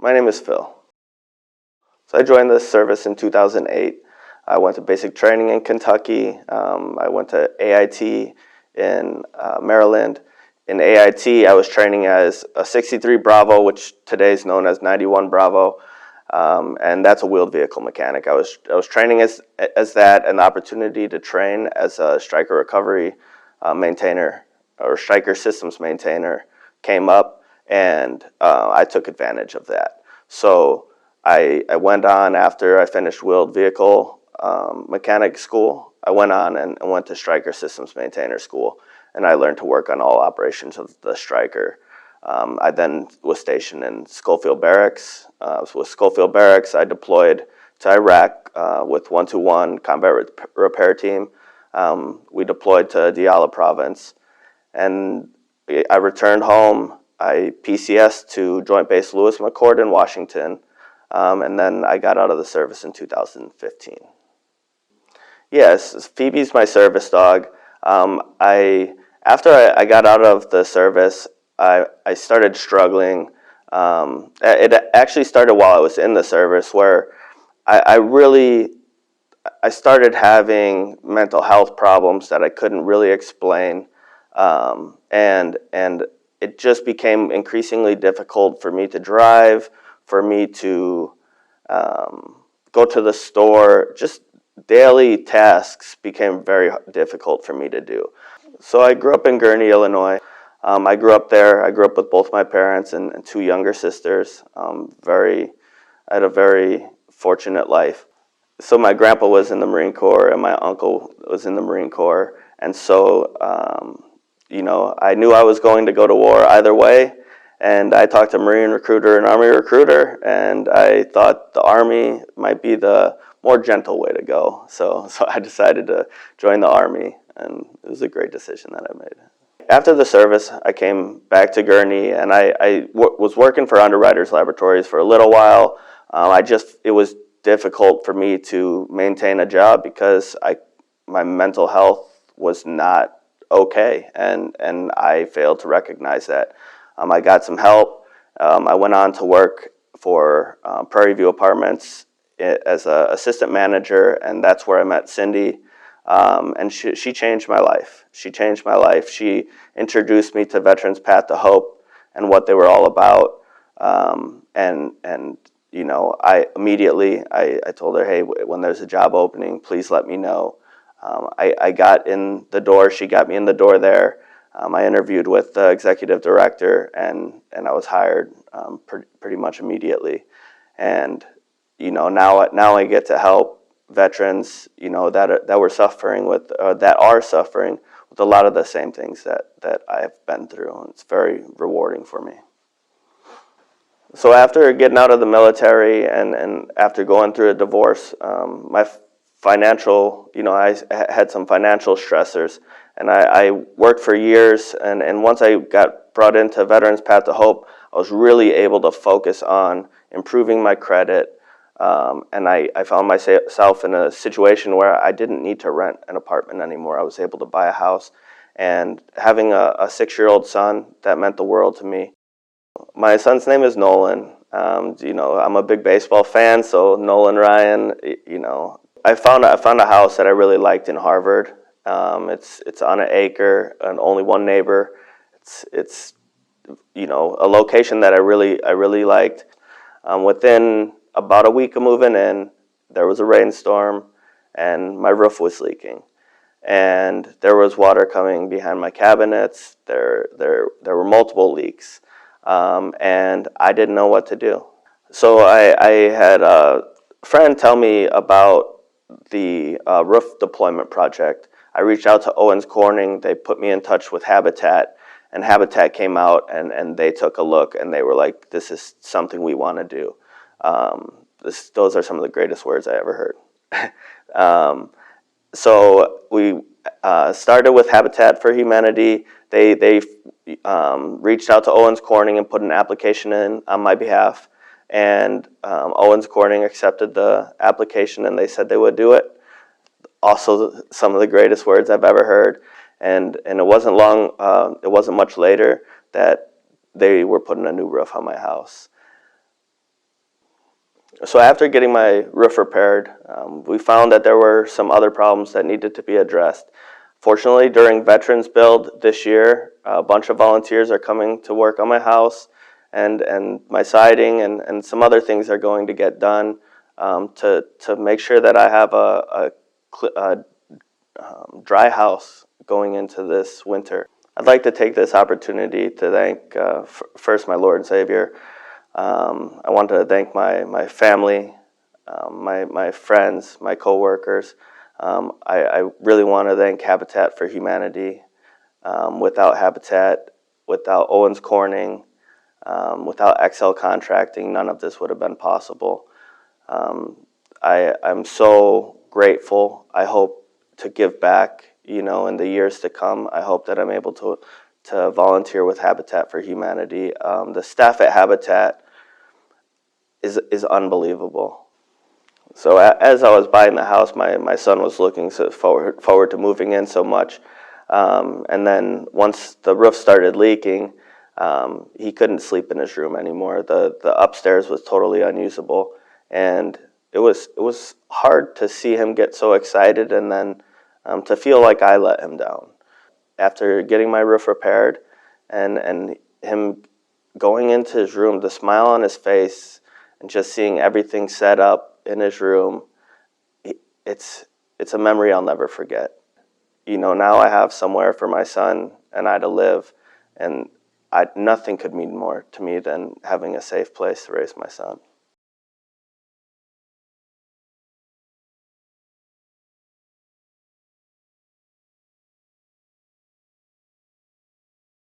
My name is Phil. So I joined the service in 2008. I went to basic training in Kentucky. I went to AIT in Maryland. In AIT, I was training as a 63 Bravo, which today is known as 91 Bravo, and that's a wheeled vehicle mechanic. I was training as that, and the opportunity to train as a striker recovery maintainer or striker systems maintainer came up, and I took advantage of that. So I went on after I finished wheeled vehicle mechanic school. I went on and went to striker systems maintainer school, and I learned to work on all operations of the striker. I then was stationed in Schofield Barracks. With Schofield Barracks, I deployed to Iraq with 121 Combat Repair Team. We deployed to Diyala Province, and I returned home. I PCS'd to Joint Base Lewis McChord in Washington, and then I got out of the service in 2015. Yes, Phoebe's my service dog. After I got out of the service, I started struggling. It actually started while I was in the service, where I started having mental health problems that I couldn't really explain, and it just became increasingly difficult for me to drive, for me to go to the store. Just daily tasks became very difficult for me to do. So I grew up in Gurnee, Illinois. I grew up there. I grew up with both my parents and two younger sisters. I had a very fortunate life. So my grandpa was in the Marine Corps, and my uncle was in the Marine Corps. And so, I knew I was going to go to war either way. And I talked to a Marine recruiter and Army recruiter, and I thought the Army might be the more gentle way to go. So I decided to join the Army, and it was a great decision that I made. After the service, I came back to Gurnee, and I was working for Underwriters Laboratories for a little while. It was difficult for me to maintain a job because my mental health was not okay, and I failed to recognize that. I got some help. I went on to work for Prairie View Apartments as an assistant manager, and that's where I met Cindy. And she changed my life. She changed my life. She introduced me to Veterans Path to Hope and what they were all about. I immediately told her, hey, when there's a job opening, please let me know. I got in the door. She got me in the door there. I interviewed with the executive director, and I was hired pretty much immediately. And now I get to help veterans, that were suffering with, that are suffering with a lot of the same things that I've been through, and it's very rewarding for me. So after getting out of the military and after going through a divorce, my financial, I had some financial stressors, and I worked for years, and once I got brought into Veterans Path to Hope, I was really able to focus on improving my credit. And I found myself in a situation where I didn't need to rent an apartment anymore. I was able to buy a house, and having a 6-year-old son, that meant the world to me. My son's name is Nolan. I'm a big baseball fan, so Nolan Ryan, I found a house that I really liked in Harvard. It's on an acre and only one neighbor. It's a location that I really liked. Within about a week of moving in, there was a rainstorm, and my roof was leaking, and there was water coming behind my cabinets. There were multiple leaks, and I didn't know what to do. So I had a friend tell me about the roof deployment project. I reached out to Owens Corning. They put me in touch with Habitat, and Habitat came out and they took a look, and they were like, this is something we want to do. Those are some of the greatest words I ever heard. So we started with Habitat for Humanity. They reached out to Owens Corning and put an application in on my behalf. And Owens Corning accepted the application, and they said they would do it. Also, some of the greatest words I've ever heard. And it wasn't long, it wasn't much later that they were putting a new roof on my house. So after getting my roof repaired, we found that there were some other problems that needed to be addressed. Fortunately, during Veterans Build this year, a bunch of volunteers are coming to work on my house, and my siding and some other things are going to get done to make sure that I have a dry house going into this winter. I'd like to take this opportunity to thank first my Lord and Savior. I want to thank my family, my friends, my coworkers. I really want to thank Habitat for Humanity. Without Habitat, without Owens Corning, without XL Contracting, none of this would have been possible. I'm so grateful. I hope to give back, in the years to come. I hope that I'm able to volunteer with Habitat for Humanity. The staff at Habitat is unbelievable. So as I was buying the house, my son was looking forward to moving in so much. And then once the roof started leaking, he couldn't sleep in his room anymore. The upstairs was totally unusable, and it was hard to see him get so excited, and then to feel like I let him down. After getting my roof repaired, and him going into his room, the smile on his face, and just seeing everything set up in his room, it's a memory I'll never forget. Now I have somewhere for my son and I to live, and nothing could mean more to me than having a safe place to raise my son.